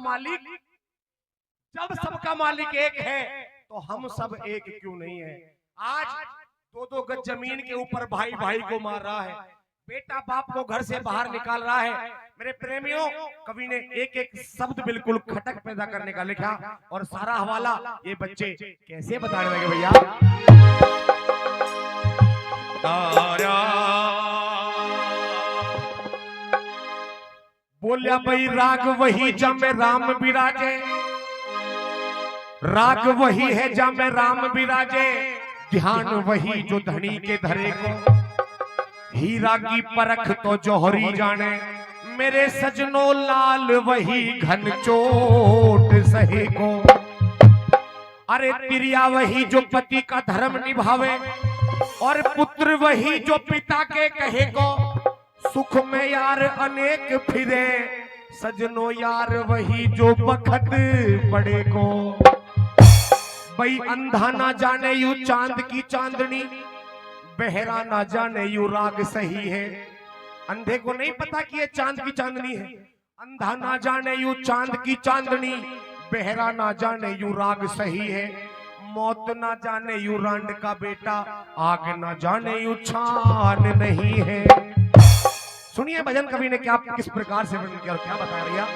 मालिक, जब सबका मालिक एक है तो हम सब एक क्यों नहीं है। आज 2-2 गज जमीन के ऊपर भाई भाई को मार रहा है, बेटा बाप को घर से बाहर निकाल रहा है। मेरे प्रेमियों, कवि ने एक एक शब्द बिल्कुल खटक पैदा करने का लिखा और सारा हवाला ये बच्चे कैसे बताने लगे भैया। बोलिया भाई राग वही जमे राम विराजे, राग वही है जमे राम विराजे, ध्यान वही जो धनी के धरे को, हीरा की परख तो जौहरी जाने, मेरे सजनो लाल वही घन चोट सहे को। अरे तिरिया वही जो पति का धर्म निभावे, और पुत्र वही जो पिता के कहे को, सुख में यार अनेक फिरे, सजनो यार वही जो बखत पड़े को। भाई अंधा ना जाने यू चांद की चांदनी, बहरा ना जाने यू राग सही है। अंधे को नहीं पता कि ये चांद की चांदनी है, अंधा ना जाने यू चांद की चांदनी, बहरा ना जाने यू राग सही है। मौत ना जाने यू रांड का बेटा, आग ना जाने यू छान नहीं है। सुनिए भजन कवि ने क्या किस प्रकार से वर्णन किया और क्या बताया भैया।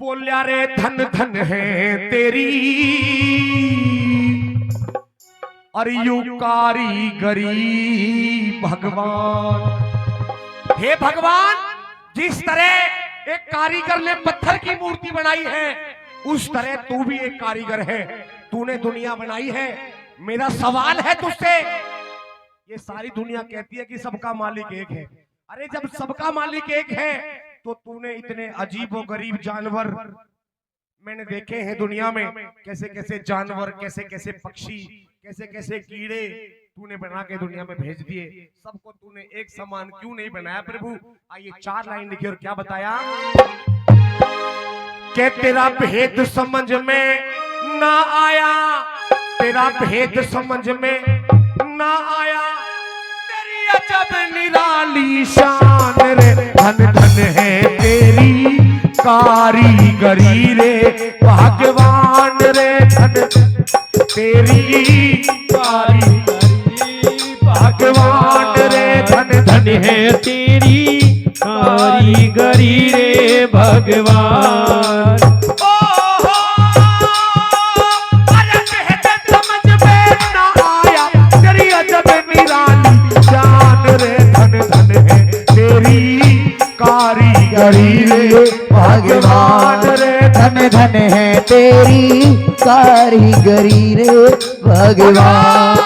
बोलिया रे धन धन है तेरी और यू कारीगरी भगवान। हे भगवान, जिस तरह एक कारीगर ने पत्थर की मूर्ति बनाई है, उस तरह तू भी एक कारीगर है, तूने दुनिया बनाई है। मेरा सवाल है तुझसे, ये सारी दुनिया कहती है कि सबका मालिक एक है। अरे जब सबका मालिक एक है तो तूने इतने अजीबो गरीब जानवर मैंने देखे हैं दुनिया में, कैसे कैसे जानवर, कैसे कैसे पक्षी, कैसे कैसे कीड़े तूने बना के दुनिया में भेज दिए। सबको तूने एक समान क्यों नहीं बनाया प्रभु। आइए 4 लाइन लिखी और क्या बताया कि तेरा भेद समझ में ना आया, तेरा भेद समझ में ना आया, तेरी अजब निराली शान रे, धन धन है तेरी कारीगरी रे भगवान रे, धन तेरी कारीगरी भगवान रे, धन धन है तेरी कारीगरी रे भगवान। कारीगरी रे भगवान रे, धन धन है तेरी कारीगरी रे भगवान।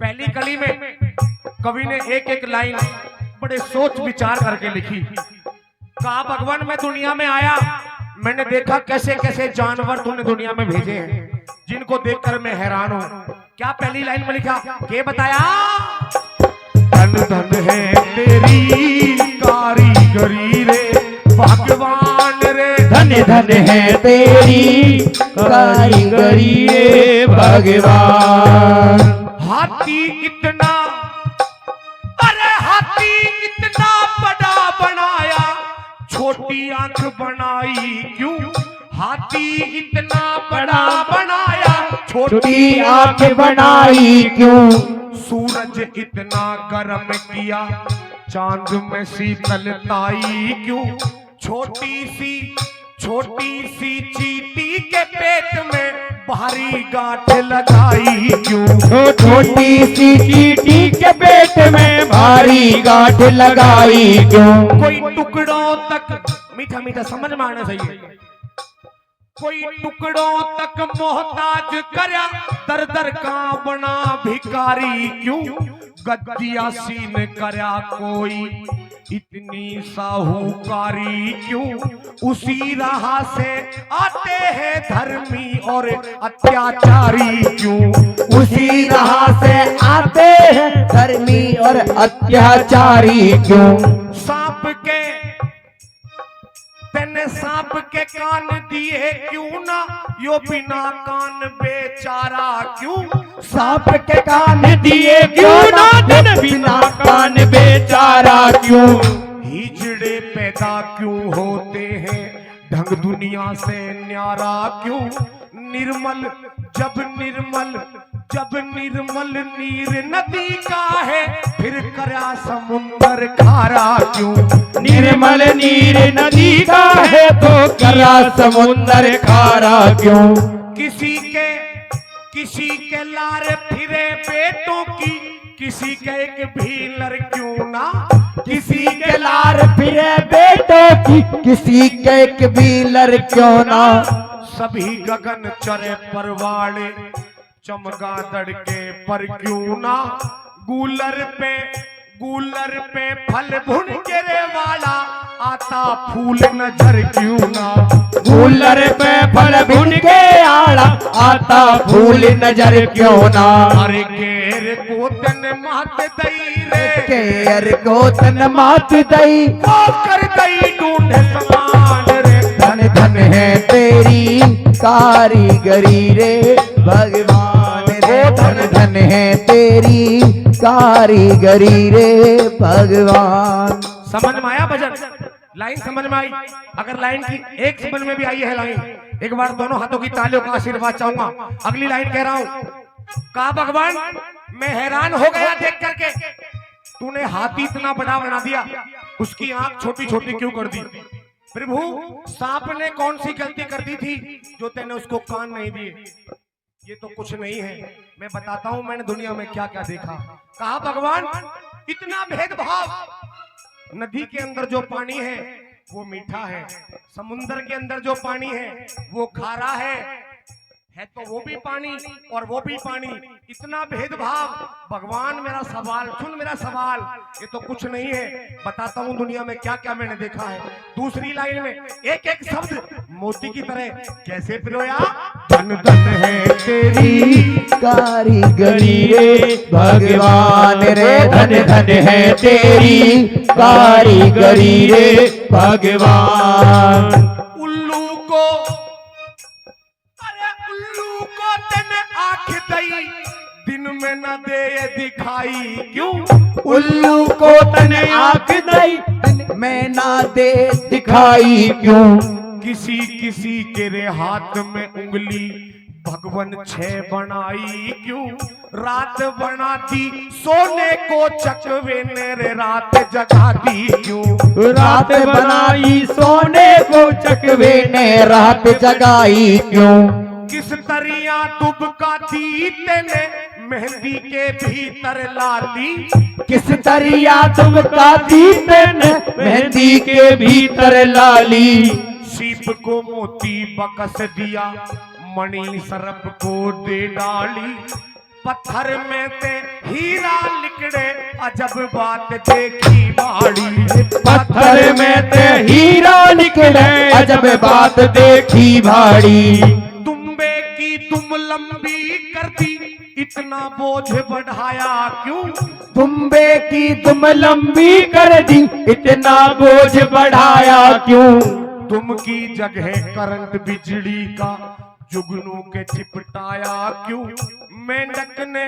पहली कली में कवि ने एक एक लाइन बड़े सोच विचार करके लिखी। कहा भगवान मैं दुनिया में आया, मैंने देखा कैसे कैसे जानवर तूने दुनिया में भेजे हैं, जिनको देखकर मैं हैरान हूं। क्या पहली लाइन में लिखा के बताया, धन धन है तेरी कारीगरी रे भगवान रे, धन धन है तेरी कारीगरी रे भगवान। हाथी इतना, अरे हाथी इतना बड़ा बनाया, छोटी आंख बनाई क्यों। हाथी इतना बड़ा बनाया, छोटी आंख बनाई क्यों। सूरज इतना गर्म किया, चांद में शीतलताई क्यों। छोटी सी चींटी के पेट में भारी गांठ लगाई क्यों। छोटी सी चींटी के पेट में भारी गांठ लगाई क्यों। कोई टुकड़ों तक, मीठा मीठा समझ में आना चाहिए, कोई टुकड़ों तक मोहताज करया, दर दर का बना भिखारी क्यों। गद्दिया सीन करया कोई, इतनी साहूकारी क्यों? उसी राह से आते हैं धर्मी और अत्याचारी क्यों? उसी राह से आते हैं धर्मी और अत्याचारी क्यों? सांप के तेने सांप के कान दिए क्यों ना, यो बिना कान बेचारा क्यों? सांप के कान दिए क्यों ना, तेने बिना कान बेचारा क्यों? हिजड़े पैदा क्यों होते हैं, ढंग दुनिया से न्यारा क्यों? निर्मल जब निर्मल नीर नदी का है, फिर करा समुंदर खारा क्यों? निर्मल नीर नदी का है तो करा समुंदर खारा क्यों? किसी के लार फिरे बेटों की, किसी के एक भीलर क्यों ना? किसी के लार फिरे बेटों की, किसी के एक भीलर क्यों ना? सभी गगन चरे परवाड़े, चमगादड़ के पर क्यों ना? गूलर पे फल भुन गिरे वाला, आता फूल नजर क्यों ना? गूलर पे फल भुन के आड़ा, आता फूल नजर क्यों ना? अरे केर को तन मात दई रे, केर को तन मात दई, वो कर दई ढूंढे समान रे। धन धन है तेरी कारीगरी रे भगवान रे, धन धन है तेरी कारीगरी रे भगवान। समझ में आया भजन? लाइन समझ में आई? अगर लाइन की एक समझ में भी आई है लाइन, एक बार दोनों हाथों की तालियों का आशीर्वाद चाहूंगा। अगली लाइन कह रहा हूं, कहा भगवान मैं हैरान हो गया देख करके, तूने हाथी इतना बड़ा बना दिया, उसकी आंख छोटी छोटी क्यों कर दी? प्रभु सांप ने कौन सी गलती कर दी थी जो तेने उसको कान नहीं दिए? ये तो कुछ नहीं है, मैं बताता हूं मैंने दुनिया में क्या क्या देखा। कहा भगवान इतना भेदभाव, नदी के अंदर जो पानी है वो मीठा है, समुद्र के अंदर जो पानी है वो खारा है तो वो भी पानी और वो भी पानी, इतना भेदभाव। भगवान मेरा सवाल सुन, मेरा सवाल, ये तो कुछ नहीं है, बताता हूँ दुनिया में क्या क्या मैंने देखा है। दूसरी लाइन में एक एक शब्द मोती की तरह कैसे पिरोया, धन धन है तेरी कारीगरी रे भगवान रे, धन धन है तेरी कारीगरी रे भगवान। उल्लू को तेने आँख दई, दिन में न दे दिखाई क्यों? उल्लू को तने आँख दई, दिन में ना दे दिखाई क्यों? किसी किसी के रे हाथ में उंगली, भगवन 6 बनाई क्यों? रात बनाती सोने को चकवे ने रे रात जगा दी क्यों? रात बनाई सोने को चकवे ने रात जगाई क्यों? किस तरिया दुबका दी तेने मेहंदी के भीतर लाली, किस तरिया दुबका दी तेने मेहंदी के भीतर लाली। सीप को मोती बकस दिया, मणि सरप को दे डाली, पत्थर में ते हीरा लिकड़े, अजब बात देखी बाड़ी। पत्थर में ते हीरा निकले, अजब बात देखी भाड़ी। दुम्बे की तुम लंबी कर दी, इतना बोझ बढ़ाया क्यों? दुम्बे की तुम लंबी कर दी, इतना बोझ बढ़ाया क्यों? तुम की जगह करंट बिजली का जुगनू के चिपटाया क्यों? मेंढक ने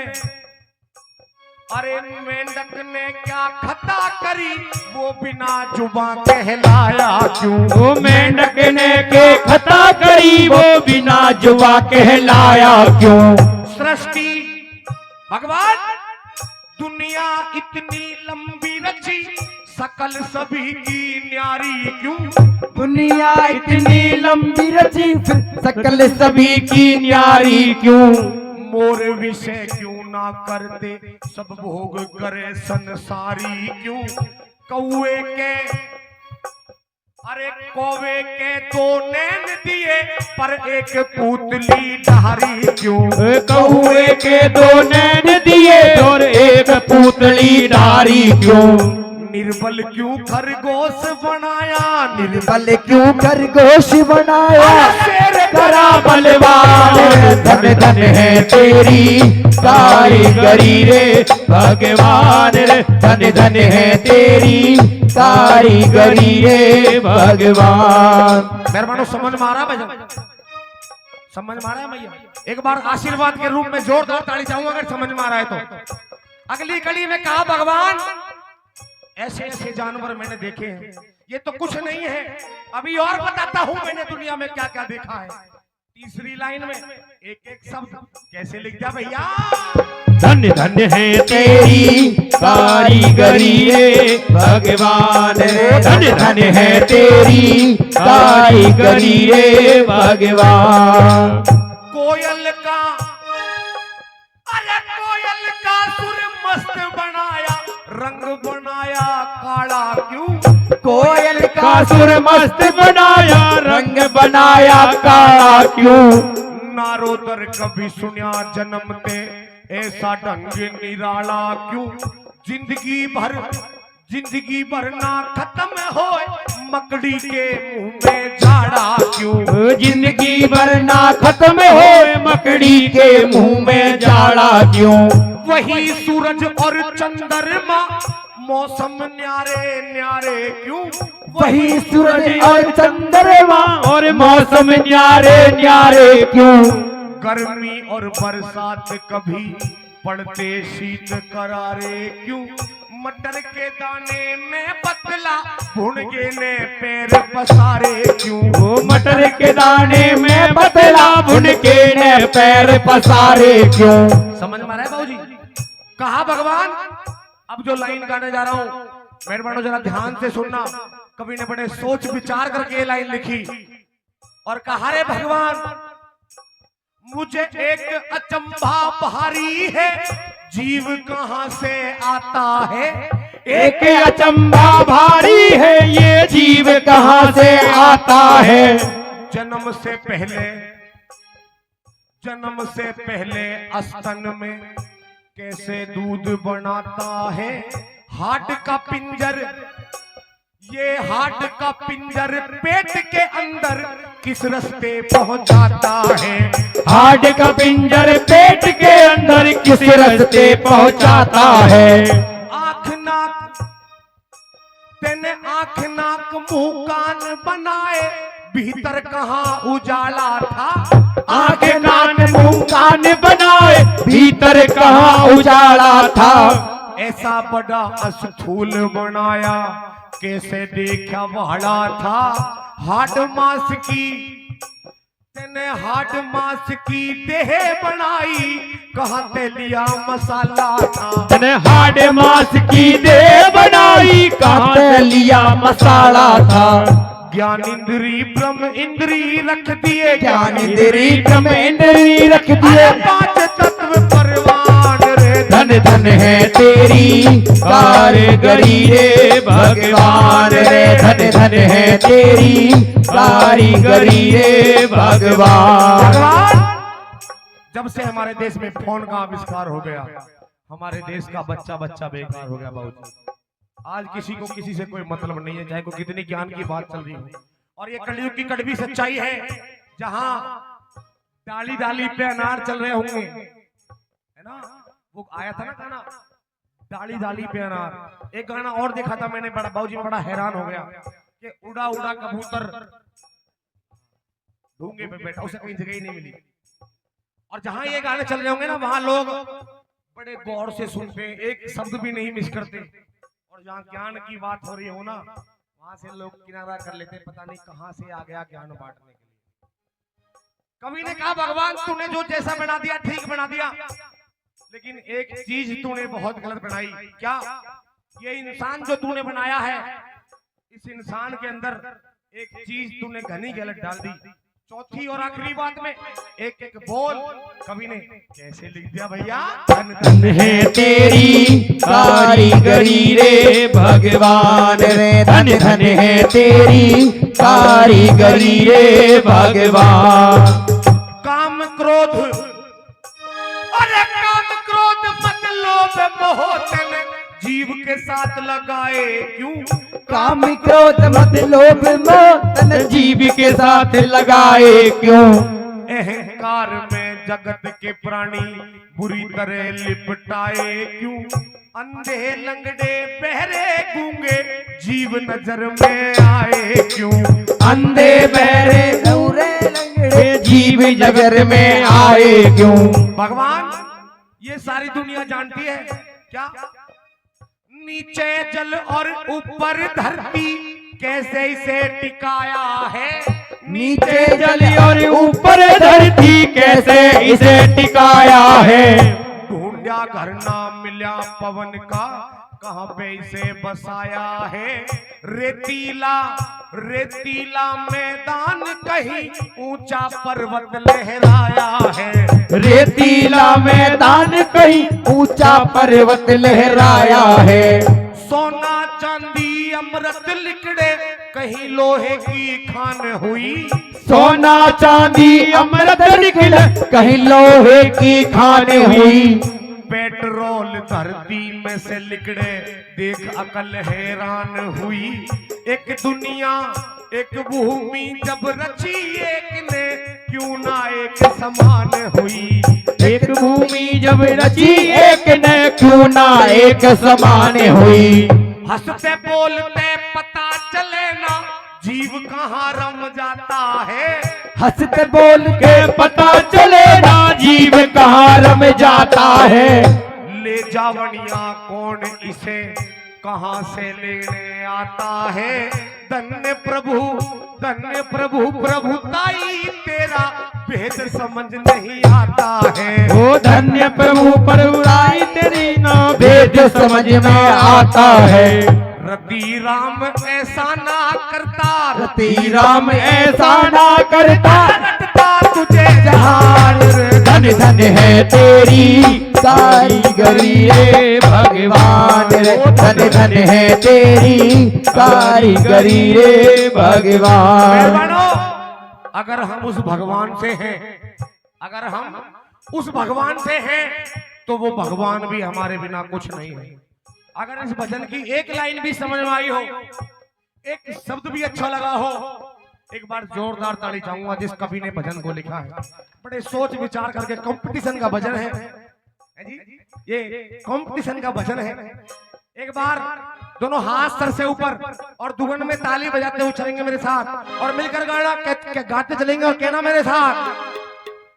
क्या खता करी, वो बिना जुबां कहलाया क्यों? वो मेंढक ने के खता करी, वो बिना जुबां कहलाया क्यों? सृष्टि भगवान दुनिया इतनी लंबी रची, सकल सभी की न्यारी क्यों? दुनिया इतनी लंबी रची, फिर सकल सभी की न्यारी क्यों? मोर विषय क्यों ना करते, सब भोग करे संसारी क्यों? कौवे के 2 नैन दिए, पर एक पुतली डारी क्यों? कौवे के 2 नैन दिए और एक पुतली डारी क्यों? निर्बल क्यों खरगोश बनाया, निर्बल क्यों खरगोश बनाया, शेर करा बलवान धन धन है तेरी कारीगरी रे भगवान रे, धन धन है तेरी कारीगरी रे भगवान। मेहरबानो समझ में आ रहा भैया, समझ में आ रहा है भैया? एक बार आशीर्वाद के रूप में जोरदार ताली चाहूंगा अगर समझ में आ रहा है तो। अगली कड़ी में कहा भगवान ऐसे ऐसे जानवर मैंने देखे हैं, ये तो कुछ नहीं है, अभी और बताता हूं मैंने दुनिया में क्या क्या देखा है। तीसरी लाइन में एक एक शब्द कैसे लिख दिया भैया, धन धन है तेरी कारीगरी रे भगवान रे, धन धन है तेरी कारीगरी रे भगवान। कोयल का, अरे कोयल का सुर मस्त बनाया, रंग बनाया काला क्यों, कोयल का सुर मस्त बनाया, रंग बनाया काला क्यों, नारोदर कभी सुनिया जन्मते ऐसा ढंग निराला क्यों, जिंदगी भर ना खत्म हो मकड़ी के मुंह में झाड़ा क्यों, जिंदगी भर ना खत्म हो मकड़ी के मुंह में जाड़ा क्यों, वही सूरज और चंद्रमा मौसम न्यारे न्यारे क्यों, वही सूरज और चंद्रमा और मौसम न्यारे न्यारे क्यों, गर्मी और बरसात कभी पड़ते शीत करारे क्यों, मटर के दाने में पतला भुनगे ने पैर पसारे क्यों, वो मटर के दाने में पतला भुनके ने पैर पसारे क्यों। समझ में आ रहा है बाबूजी? कहा भगवान, अब जो लाइन गाने जा रहा हूं मेहरबानो जरा ध्यान से सुनना, कवि ने बड़े सोच विचार करके ये लाइन लिखी और कहा रे भगवान मुझे एक अचंभा भारी है, जीव कहां से आता है, एक अचंभा भारी है ये जीव कहां से आता है, जन्म से पहले स्तन में कैसे दूध बनाता है, हार्ट का पिंजर, ये हार्ट का पिंजर पेट के अंदर किस रास्ते पहुंचाता है, हार्ट का पिंजर पेट के अंदर किस रास्ते पहुंचाता है, आंख नाक तेने आंख नाक मुंह कान बनाए भीतर कहाँ उजाला था, आंख कान मुंह कान बनाए भीतर कहाँ उजाला था, ऐसा बड़ा स्थूल बनाया कैसे देखा वाला था, हाड मांस की तेने हाड मांस की देह बनाई कहाँ ते लिया मसाला था, तेने हाड मांस की देह बनाई कहाँ ते लिया मसाला था, ज्ञान इंद्री ब्रह्म इंद्री रख दिए, ज्ञान इंद्री ब्रह्म इंद्री रख दिए, पांच तत्व परवान रे, धन धन है तेरी कारीगरी रे भगवान रे, धन धन है तेरी कारीगरी रे भगवान। जब से हमारे देश में फोन का आविष्कार हो गया हमारे देश का बच्चा बेकार हो गया बहुत। आज किसी को किसी से कोई मतलब नहीं है, चाहे कोई कितनी ज्ञान की बात चल रही हो, और ये कलयुग की कड़वी सच्चाई है, जहां डाली डाली पे अनार चल रहे होंगे, है ना? वो आया था ना गाना डाली डाली पे अनार। एक गाना और देखा था मैंने, बड़ा बाबूजी में बड़ा हैरान हो गया कि उड़ा उड़ा कबूतर ढूंगे पे बैठा, उसे कहीं जगह ही नहीं मिली। और जहां ये गाने चल रहे होंगे ना, वहां लोग बड़े गौर से सुनते, एक शब्द भी नहीं मिस करते। और जहां ज्ञान की बात हो रही हो ना, वहां से लोग किनारा कर लेते, पता नहीं कहां से आ गया ज्ञान बांटने के लिए। कवि ने कहा भगवान तूने जो जैसा बना दिया ठीक बना दिया, लेकिन एक चीज तूने बहुत गलत बनाई। क्या? ये इंसान जो तूने बनाया है, इस इंसान के अंदर एक चीज तूने घनी गलत डाल दी। चौथी और आखिरी बात में एक एक बोल कवि ने कैसे लिख दिया भैया, धन धन है तेरी कारीगरी रे भगवान रे, धन धन है तेरी कारीगरी रे भगवान। काम क्रोध, अरे काम क्रोध मत लोभ मोह तेने जीव के साथ लगाए क्यों? काम क्रोध मत लोभ मोह तन जीव के साथ लगाए क्यों? अहंकार में जगत के प्राणी बुरी तरह लिपटाए क्यों? अंधे लंगड़े बहरे गूंगे जीव नजर में आए क्यों? अंधे बहरे गौरे लंगड़े जीव नजर में आए क्यों? भगवान ये सारी दुनिया जानती है क्या? नीचे जल और ऊपर धरती कैसे इसे टिकाया है? नीचे जल और ऊपर धरती कैसे इसे टिकाया है? ढूंढा घर ना मिला पवन का कहां पे इसे बसाया है? रेतीला रेतीला मैदान कहीं ऊंचा पर्वत लहराया है। रेतीला मैदान कहीं ऊंचा पर्वत लहराया है। सोना चांदी अमृत लिकड़े कहीं लोहे की खान हुई। सोना चांदी अमृत निकल कहीं लोहे की खान हुई। पेट्रोल धरती में से लिकड़े देख अकल हैरान हुई। एक दुनिया एक भूमि जब रची एक ने क्यों ना एक समान हुई। एक भूमि जब रची एक ने क्यों ना एक समान हुई। हंसते बोलते पता चले ना जीव कहाँ रम जाता है। हंसते बोल के पता चले ना जीव कहाँ रम जाता है। ले जावनिया कौन इसे कहाँ से लेने आता है। धन्य प्रभु प्रभुताई तेरा भेद समझ नहीं आता है। ओ धन्य प्रभु प्रभुताई तेरी ना भेद समझ में आता है। रति राम ऐसा ना करता। रति राम ऐसा ना करता। रटता तुझे जहान धन धन है तेरी कारीगरी रे भगवान रे। धन धन है तेरी कारीगरी रे भगवान। मेहरबानों, अगर हम उस भगवान से हैं, अगर हम उस भगवान से हैं तो वो भगवान भी हमारे बिना कुछ नहीं है। अगर इस भजन की एक लाइन भी समझ में आई हो, एक शब्द भी अच्छा लगा हो, एक बार जोरदार ताली चाहूंगा जिस कवि ने भजन को लिखा है। बड़े सोच विचार करके कंपटीशन का भजन है जी, ये कंपटीशन का भजन है। एक बार दोनों हाथ सर से ऊपर और दुगन में ताली बजाते हुए चलेंगे मेरे साथ और मिलकर गाना गाते चलेंगे और कहना मेरे साथ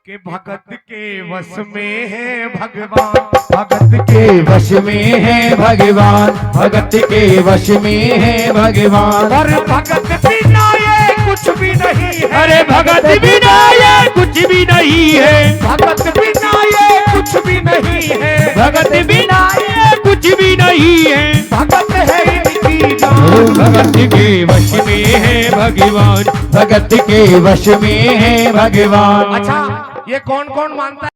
कि भगत के वश में है भगवान। भगत के वश में है भगवान। भगत के वश में है भगवान। और भगत बिना ये कुछ भी नहीं है। अरे भगत बिना ये कुछ भी नहीं है। भगत बिना ये कुछ भी नहीं है। भगत बिना ये कुछ भी नहीं है। भगत है इनकी जान। भगत के वश में है भगवान। भगत के वश में है भगवान। अच्छा, ये कौन कौन मानता